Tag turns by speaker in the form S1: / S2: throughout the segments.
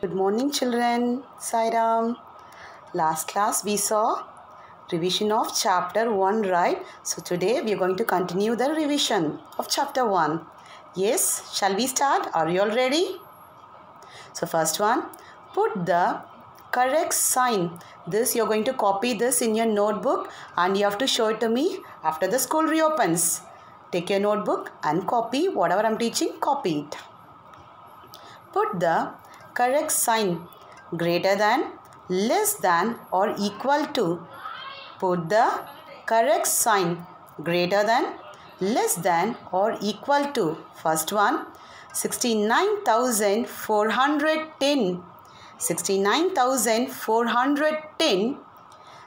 S1: Good morning children. Sairam. Last class we saw revision of chapter 1, right? So today we are going to continue the revision of chapter 1. Yes, shall we start? Are you all ready? So first one, put the correct sign. This you are going to copy this in your notebook and you have to show it to me after the school reopens. Take your notebook and copy whatever I am teaching, copy it. Put the correct sign greater than, less than or equal to. Put the correct sign greater than, less than or equal to. First one, 69,410. 69,410.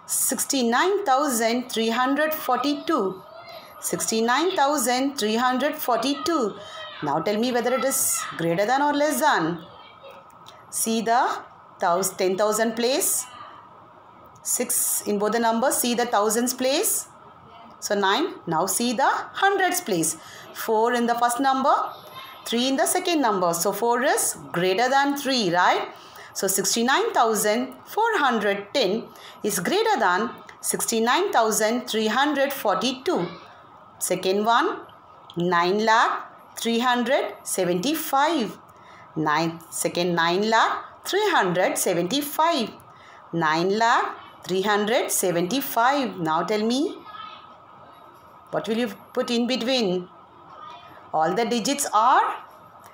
S1: 69,342. 69,342. Now tell me whether it is greater than or less than. See the 10,000 place. 6 in both the numbers. See the thousands place. So 9. Now see the hundreds place. 4 in the first number. 3 in the second number. So 4 is greater than 3, right? So 69,410 is greater than 69,342. Second one, 9,375. 9,375. 9,375. Now tell me, what will you put in between? All the digits are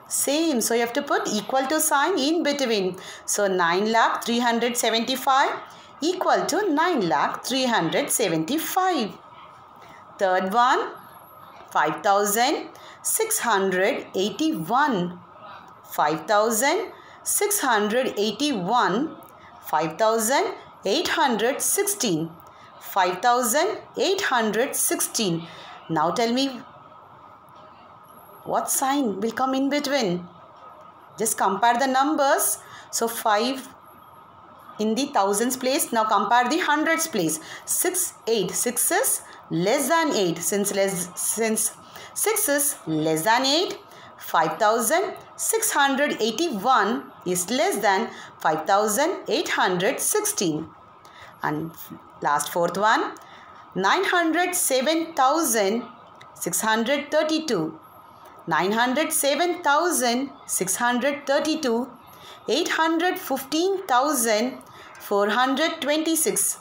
S1: same, so you have to put equal to sign in between. So 9,375 equal to 9,375. Third one, 5,681. 5,681. 5,816. 5,816. Now tell me, what sign will come in between? Just compare the numbers. So 5 in the thousands place. Now compare the hundreds place. 6, 8. 6 is less than 8. Since 6 is less than 8, 5,681 is less than 5,816. And last fourth one, 907,632. 907,632. 815,426.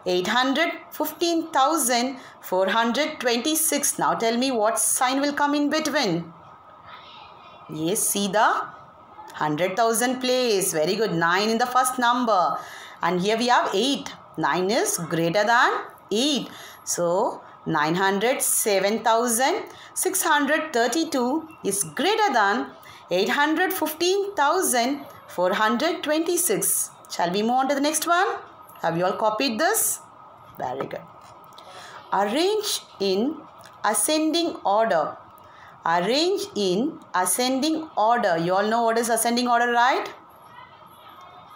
S1: 815,426. Now tell me what sign will come in between. Yes, see the 100,000 place. Very good. 9 in the first number. And here we have 8. 9 is greater than 8. So 907,632 is greater than 815,426. Shall we move on to the next one? Have you all copied this? Very good. Arrange in ascending order. Arrange in ascending order. You all know what is ascending order, right?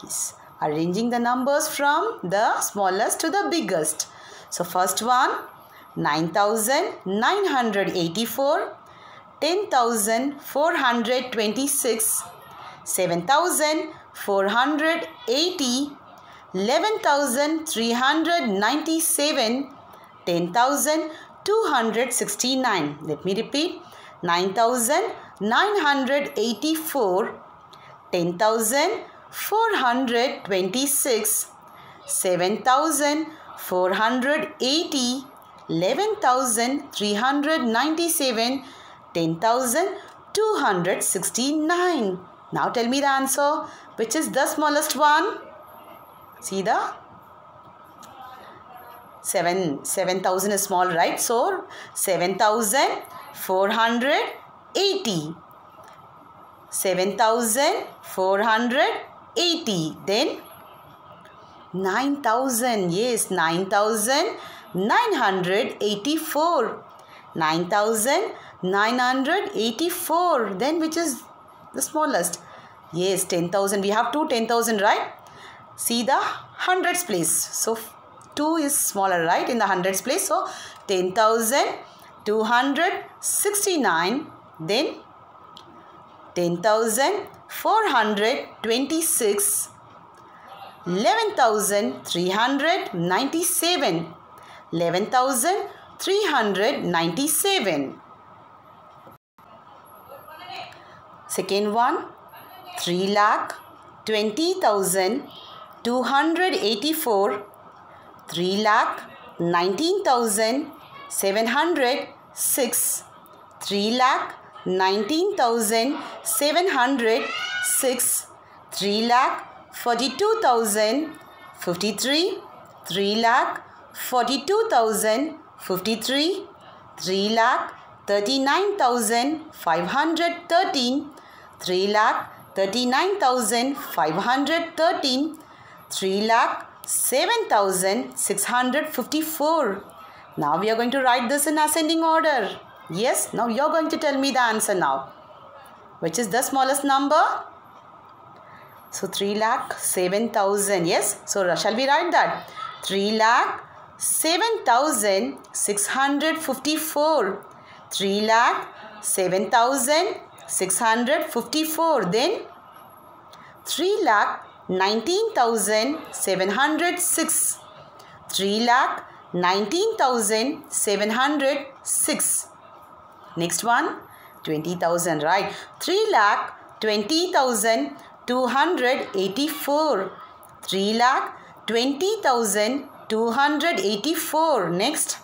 S1: Yes. Arranging the numbers from the smallest to the biggest. So first one, 9,984, 10,426, 7,480, 11,397, 10,269. Let me repeat. 9,984, 10,426, 7,480, 11,397, 10,269. Now tell me the answer. Which is the smallest one? See the 7,000 is small, right? So 7,480. 7,480. Then 9,000. Yes, 9,984. 9,984. Then which is the smallest? Yes, 10,000. We have two 10,000, right? See the hundreds place. So 2 is smaller, right, in the hundreds place. So 10,269. Then 10,000 11,426, 11,397, 11,397. Second one, 3,20,284, 3,19,706, 3,19,706, 3,42,053, 3,42,053, 3,39,513, 3,39,513, 3,07,654. Now we are going to write this in ascending order. Yes, now you are going to tell me the answer now. Which is the smallest number? So 3,07,000. Yes, so shall we write that? 3,07,654. 3,07,654. Then 3,19,706. 3,19,706. Next one, 20,000, right? 3,20,284. 3,20,284. Next,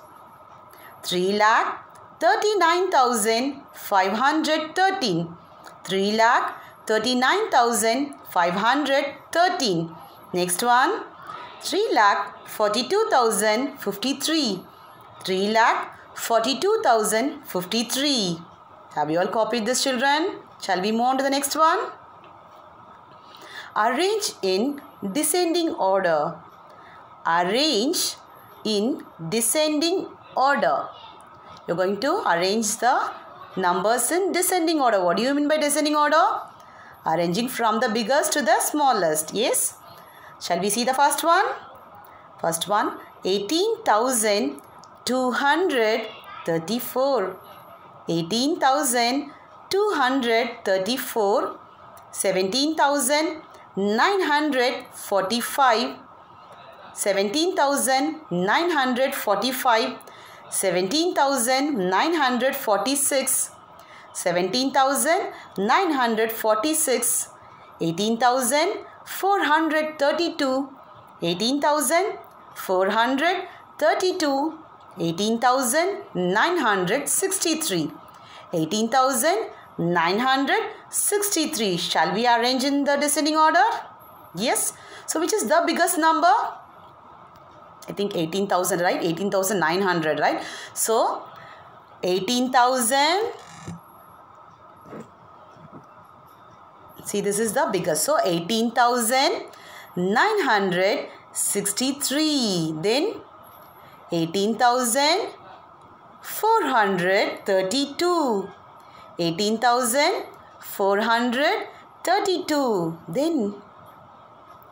S1: 3,39,513. 3,39,513. Next one, 3,42,053. 3,42,053. Have you all copied this, children? Shall we move on to the next one? Arrange in descending order. Arrange in descending order. You're going to arrange the numbers in descending order. What do you mean by descending order? Arranging from the biggest to the smallest. Yes. Shall we see the first one? First one, 18,234. 18,234. 17,945. 17,945. 17,946. 17,946. 18,432. 18,432. 18,963. 18,963. Shall we arrange in the descending order? Yes. So which is the biggest number? I think 18,000, right? 18,900, right? So 18,000. See, this is the biggest. So 18,963. Then 18,432. 18,432. Then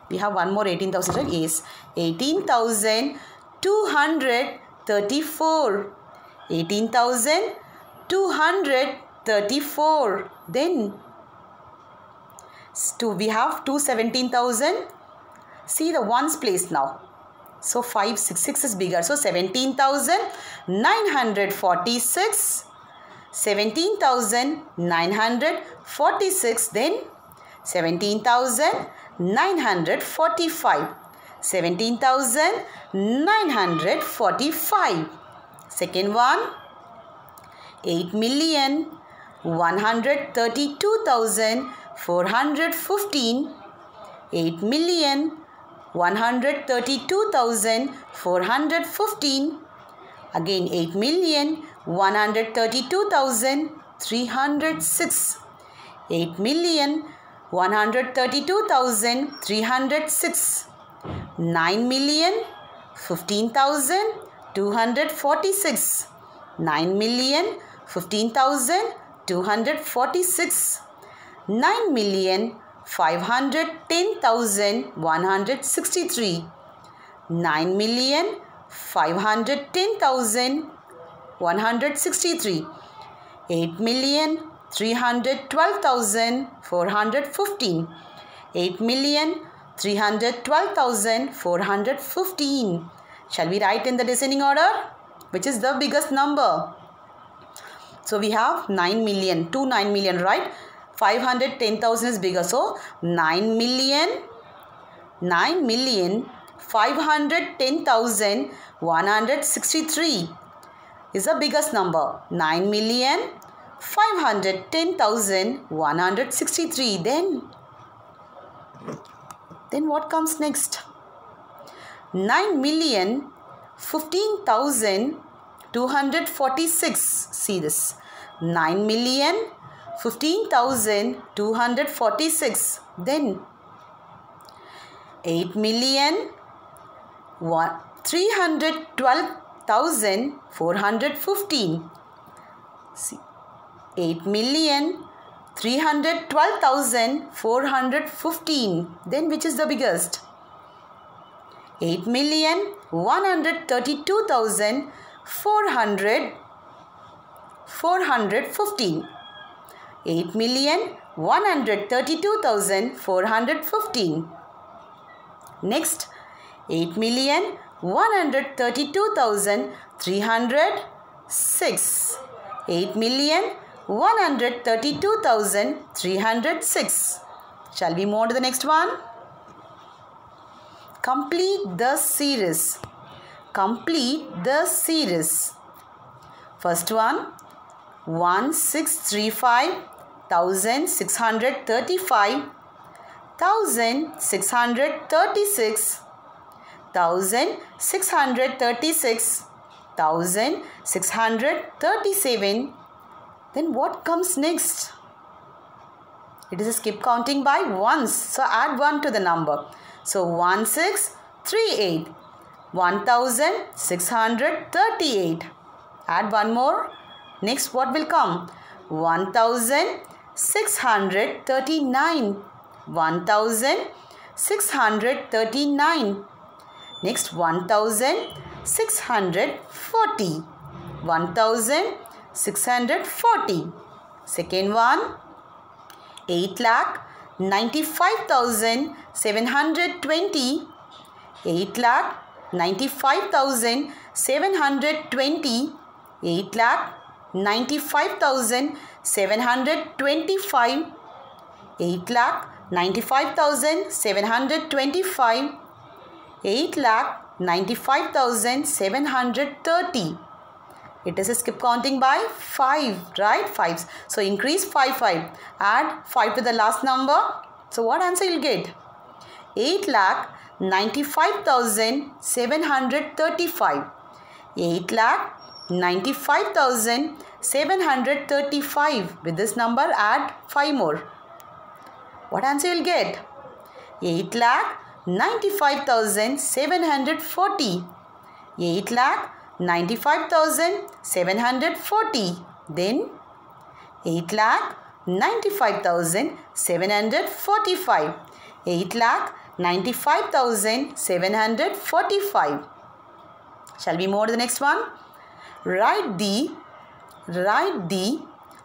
S1: we have one more 18,000, right? Yes. 18,234. 18,234. Then we have 217,000. See the ones place now. So 566 is bigger. So 17,946. 17,946. Then 17,945. 17,945. Second one, 8,132,415. 8,132,415. Again 8,132,306. 8,132,306. 9,15,246. 9,15,246. 9,510,163. 9,510,163. 8,132,306. 8,312,415. 8,312,415. Shall we write in the descending order? Which is the biggest number? So we have 9 million, 9 million, right? 510,000 is bigger. So 9,510,163 is the biggest number. 9,510,163. Then what comes next? 9,15,246. See this. 9,15,246. Then 8,312,415. See, 8,312,415. Then which is the biggest? 8,132,415. 8,132,415. Next, 8,132,306. 8,132,306. Shall we move on to the next one? Complete the series. Complete the series. First one, 1,635,635, 1,636, 1,636, 1,637. Then what comes next? It is a skip counting by ones. So add 1 to the number. So 1638. 1,638. Add one more. Next what will come? 1,639. 1,639. Next 1,640. 1,640. Second one, 8,95,720. 8,95,720. 8,95,725. 8,95,725. 8,95,730. It is a skip counting by 5, right? 5s. So increase 5. Add 5 to the last number. So what answer you'll get? 8,95,735. 8,95,735. With this number, add 5 more. What answer you'll get? 8,95,740. 8,95,740. Then 8,95,745. 8,95,745. Shall we move to the next one? Write the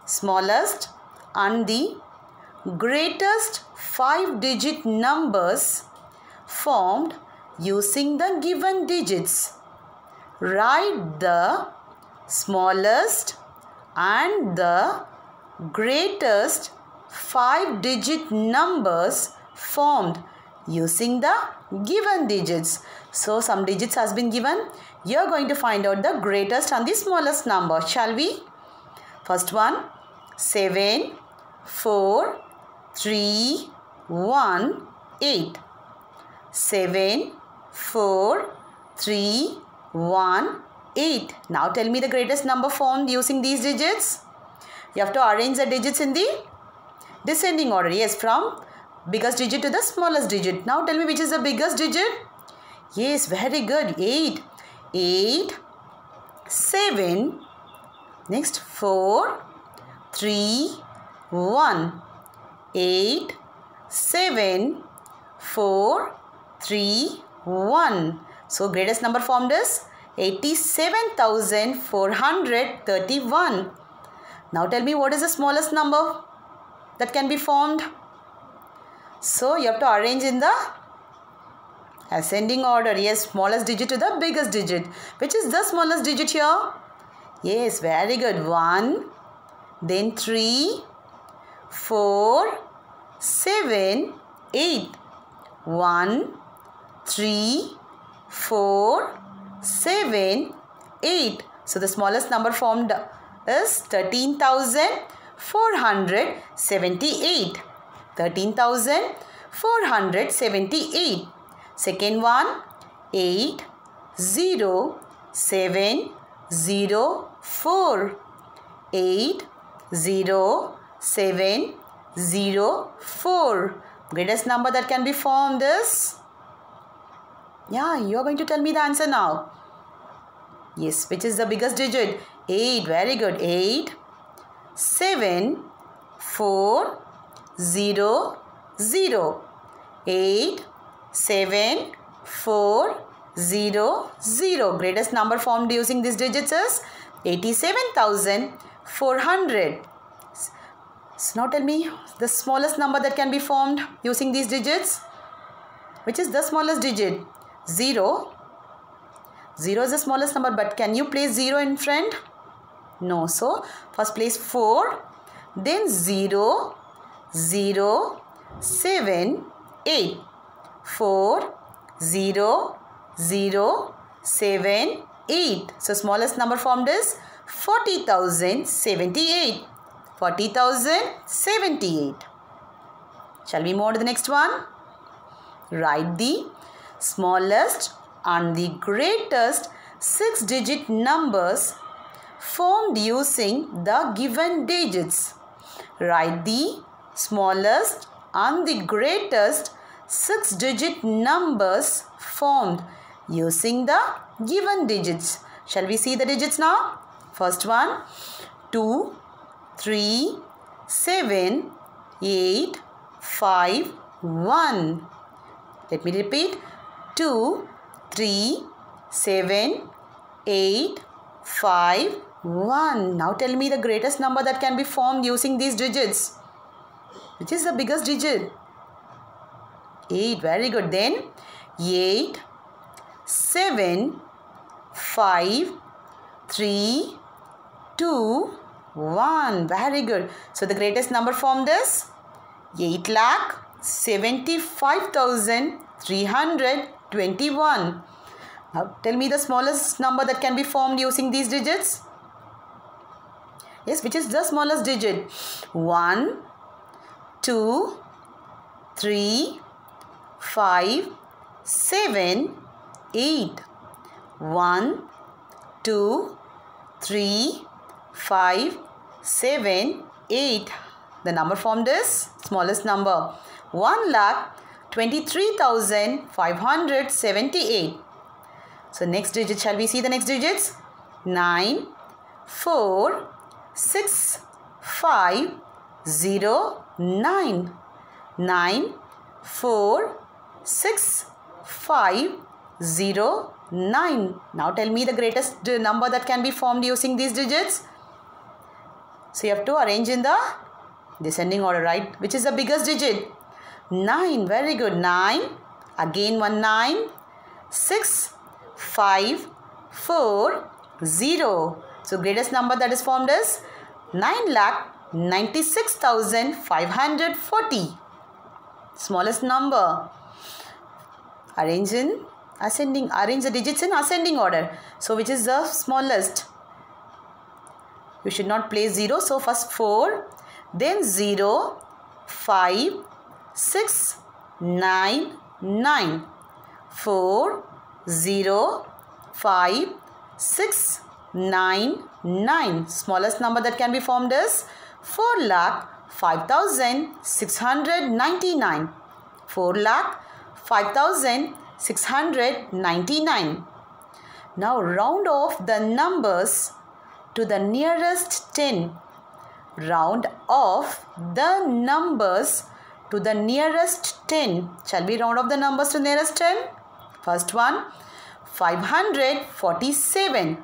S1: smallest and the greatest 5-digit numbers formed using the given digits. Write the smallest and the greatest 5-digit numbers formed using the given digits. So some digits has been given. You are going to find out the greatest and the smallest number. Shall we? First one, 7, 4, 3, 1, 8. 7, 4, 3, 1, 8. Now tell me the greatest number formed using these digits. You have to arrange the digits in the descending order. Yes, from biggest digit to the smallest digit. Now tell me which is the biggest digit. Yes, very good. 8. 8, 7. Next 4, 3, 1. 8, 7, 4, 3, 1. So greatest number formed is 87,431. Now tell me, what is the smallest number that can be formed? So you have to arrange in the ascending order. Yes, smallest digit to the biggest digit. Which is the smallest digit here? Yes, very good. 1, then 3, 4, 7, 8. 1, 3, 4, 7, 8. So the smallest number formed is 13,478. 13,478. Second one, 8, 0, 7, 0, 4. 8, 0, 7, 0, 4. Greatest number that can be formed is? Yeah, you are going to tell me the answer now. Yes, which is the biggest digit? 8. Very good. 8, 7, 4, 0, 0. 8, 7, 4, 0, 0. Greatest number formed using these digits is 87,400. So now tell me the smallest number that can be formed using these digits. Which is the smallest digit? 0. 0 is the smallest number, but can you place 0 in front? No. So first place 4, then 0, 0, 7, 8. 4, 0, 0, 7, 8. So smallest number formed is 40,078. 40,078. Shall we move on to the next one? Write the smallest and the greatest 6-digit numbers formed using the given digits. Write the smallest and the greatest 6-digit numbers formed using the given digits. Shall we see the digits now? First one, 2, 3, 7, 8, 5, 1. Let me repeat. 2, 3, 7, 8, 5, 1. Now tell me the greatest number that can be formed using these digits. Which is the biggest digit? 8. Very good. Then 8, 7, 5, 3, 2, 1. Very good. So the greatest number formed is 8,75,321. Now tell me the smallest number that can be formed using these digits. Yes, which is the smallest digit? 1, 2, 3, 5, 7, 8. 1, 2, 3, 5, 7, 8. The number formed is smallest number 1,23,578. So next digit, shall we see the next digits? 9, 4, 6, 5, 0, 9. 9, 4, 6, 5, 0, 9. Now tell me the greatest number that can be formed using these digits. So you have to arrange in the descending order, right? Which is the biggest digit? 9. Very good. 9. Again one 9. 6, 5, 4, 0. So greatest number that is formed is 9,96,540. Smallest number. Arrange the digits in ascending order. So which is the smallest? You should not place 0. So first 4, then 0, 5, 6, 9, 9. 4, 0, 5, 6, 9, 9. Smallest number that can be formed is 4,05,699. 4,05,699. Now round off the numbers to the nearest 10. Round off the numbers to the nearest 10. Shall we round off the numbers to nearest 10? First one, 547.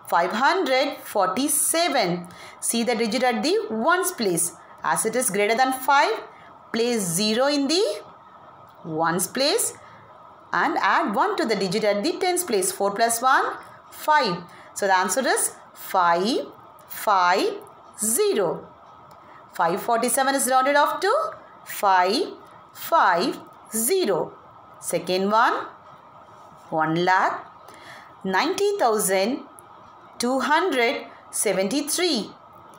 S1: 547. See the digit at the ones place. As it is greater than 5, place 0 in the ones place and add 1 to the digit at the tens place. 4 plus 1, 5. So the answer is 550. 547 is rounded off to 550. Second one, 1,90,273.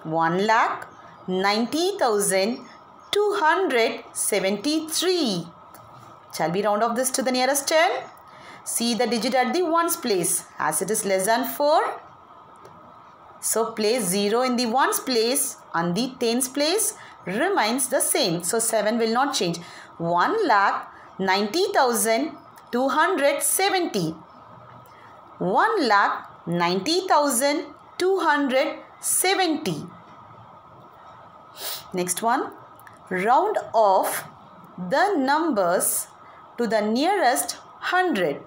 S1: 1,90,273. Shall we round off this to the nearest 10? See the digit at the ones place. As it is less than 4, so place 0 in the ones place and the tens place remains the same. So 7 will not change. 1,90,270. 1,90,270. Next one. Round off the numbers to the nearest 100.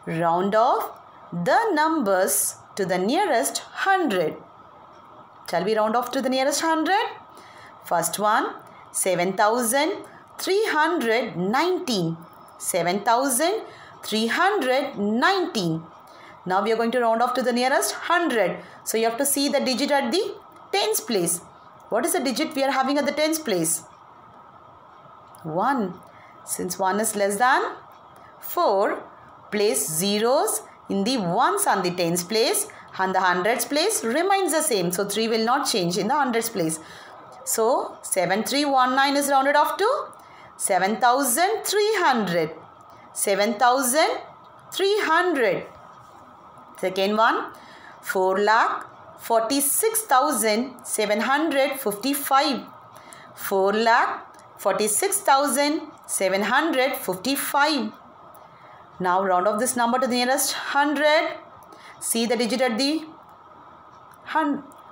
S1: Round off the numbers to the nearest 100. Shall we round off to the nearest 100? First one, 7,319. 7,319. Now we are going to round off to the nearest 100. So you have to see the digit at the tens place. What is the digit we are having at the tens place? 1. Since 1 is less than 4, place zeros in the ones and the tens place, and the hundreds place remains the same. So 3 will not change in the hundreds place. So 7319 is rounded off to 7,300. 7,300. Second one, 4,46,755. 4,46,755. Now round off this number to the nearest 100. See the digit at the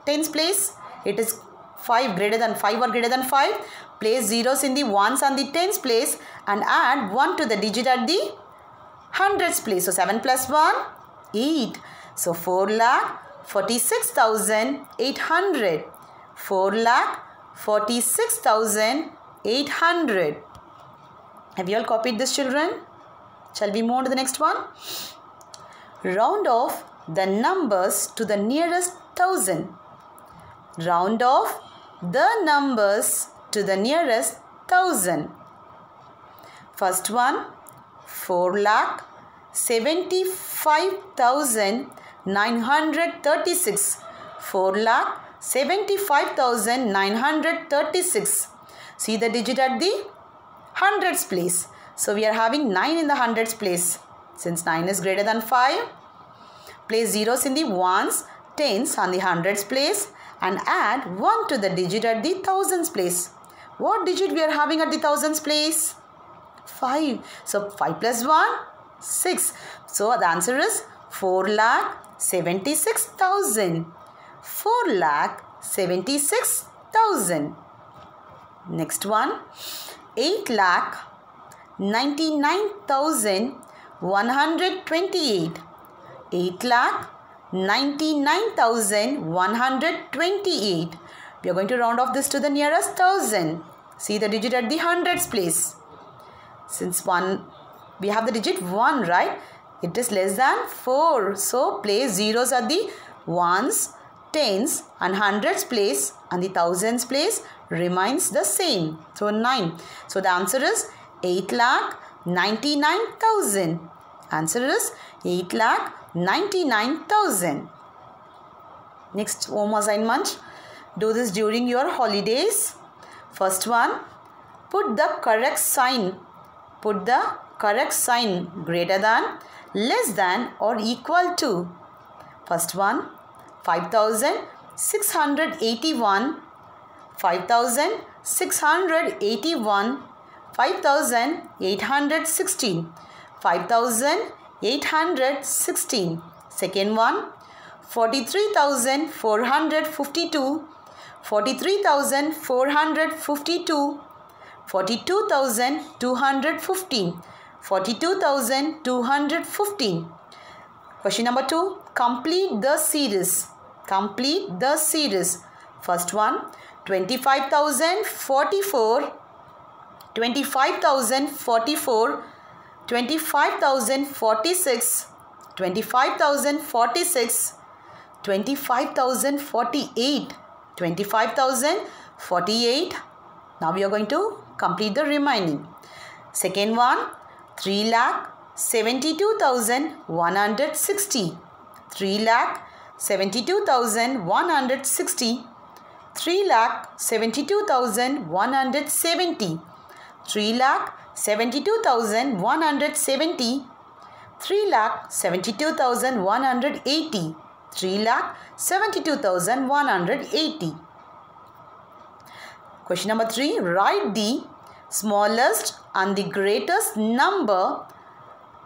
S1: tens place. It is 5 greater than 5 or greater than 5. Place zeros in the ones and the tens place and add 1 to the digit at the hundreds place. So 7 plus 1, 8. So 4,46,800. 4,46,800. Have you all copied this, children? Shall we move on to the next one? Round off the numbers to the nearest 1,000. Round off the numbers to the nearest 1,000. First one, 4,75,936. 4,75,936. See the digit at the hundreds place. So we are having 9 in the hundreds place. Since 9 is greater than 5, place zeros in the ones, tens and the hundreds place and add 1 to the digit at the thousands place. What digit we are having at the thousands place? 5. So 5 plus 1, 6. So the answer is 4,76,000. 4,76,000. Next one, 8,99,128. 8,99,128. We are going to round off this to the nearest 1,000. See the digit at the hundreds place. Since we have the digit 1, right? It is less than 4. So place zeros at the ones, tens and hundreds place and the thousands place remains the same. So 9. So the answer is 8,99,000. Answer is 8,99,000. Next home assignment. Do this during your holidays. First one, put the correct sign. Put the correct sign greater than, less than or equal to. First one, 5,681. 5,681. 5,816. 5,816. Second one, 43,452. 43,452. 42,215. 42,215. Question number 2. Complete the series. Complete the series. First one, 25,044, 25,044, 25,046, 25,046, 25,048, 25,048. Now we are going to complete the remaining. Second one, 3,72,160, 3,72,160, 3,72,170, 3,72,170, 3,72,180, 3,72,180. Question number 3. Write the smallest and the greatest number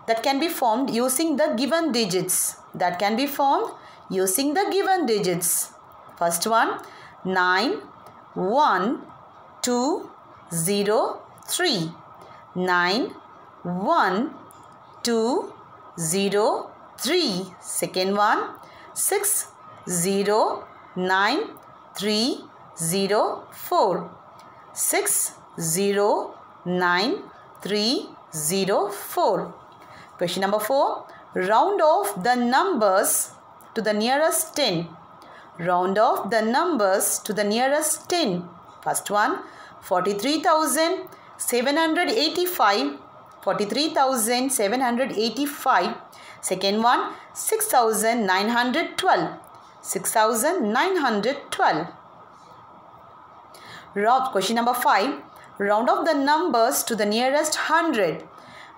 S1: that can be formed using the given digits. That can be formed using the given digits. First one, 9, 1, 2, 0, 3. 9, 1, 2, 0, 3. Second one, 6, 0, 9, 3, 0, 4. 6, 0, 9, 3, 0, 4. Question number 4. Round off the numbers to the nearest 10. Round off the numbers to the nearest 10. First one, 43,785. 43,785. Second one, 6,912. 6,912. Question number 5. Round off the numbers to the nearest 100.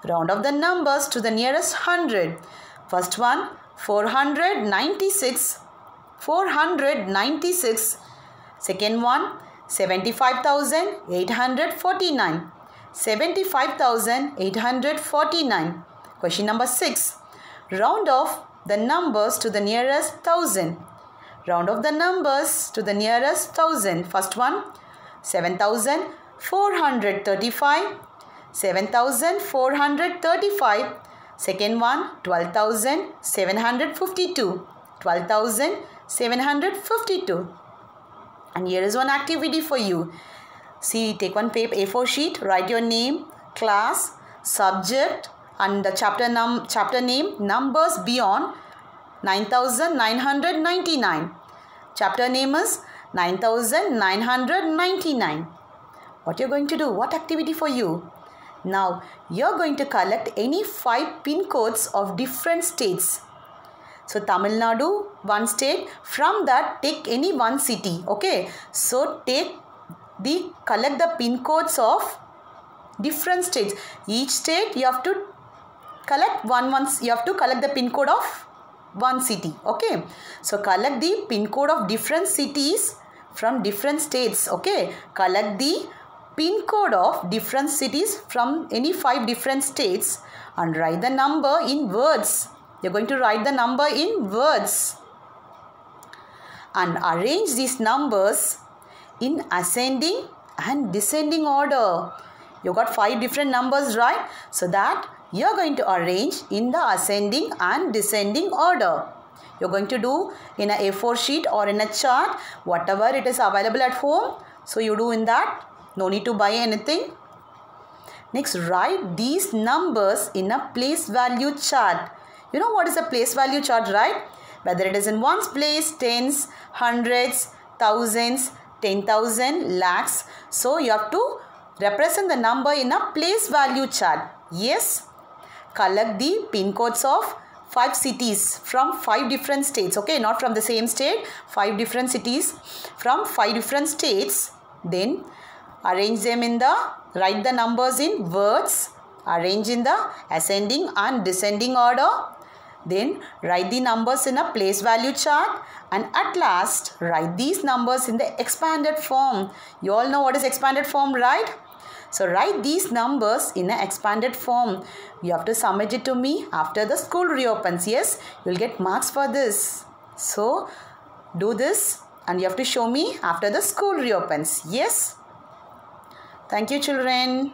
S1: Round off the numbers to the nearest 100. First one, 496. 496. Second one, 75,849. 75,849. Question number 6. Round off the numbers to the nearest 1,000. Round off the numbers to the nearest 1,000. First one, 7,435. 7,435. Second one, 12,752. 12,752. And here is one activity for you. See, take one paper A4 sheet, write your name, class, subject and the chapter name, numbers beyond 9,999. Chapter name is 9,999. What you're going to do? What activity for you? Now, you're going to collect any 5 pin codes of different states. So, Tamil Nadu, one state. From that, take any one city. Okay. So, collect the pin codes of different states. Each state, you have to collect you have to collect the pin code of one city. Okay. So, collect the pin code of different cities from different states. Okay. Collect the pin code of different cities from any 5 different states and write the number in words. You're going to write the number in words and arrange these numbers in ascending and descending order. You got 5 different numbers, right? So that you're going to arrange in the ascending and descending order. You're going to do in a A4 sheet or in a chart, whatever it is available at home. So you do in that. No need to buy anything. Next, write these numbers in a place value chart. You know what is a place value chart, right? Whether it is in ones place, tens, hundreds, thousands, 10,000, lakhs. So you have to represent the number in a place value chart. Yes. Collect the pin codes of 5 cities from 5 different states. Okay, not from the same state. 5 different cities from 5 different states. Then arrange them write the numbers in words. Arrange in the ascending and descending order. Then write the numbers in a place value chart. And at last, write these numbers in the expanded form. You all know what is expanded form, right? So, write these numbers in an expanded form. You have to submit it to me after the school reopens. Yes, you will get marks for this. So, do this and you have to show me after the school reopens. Yes. Thank you, children.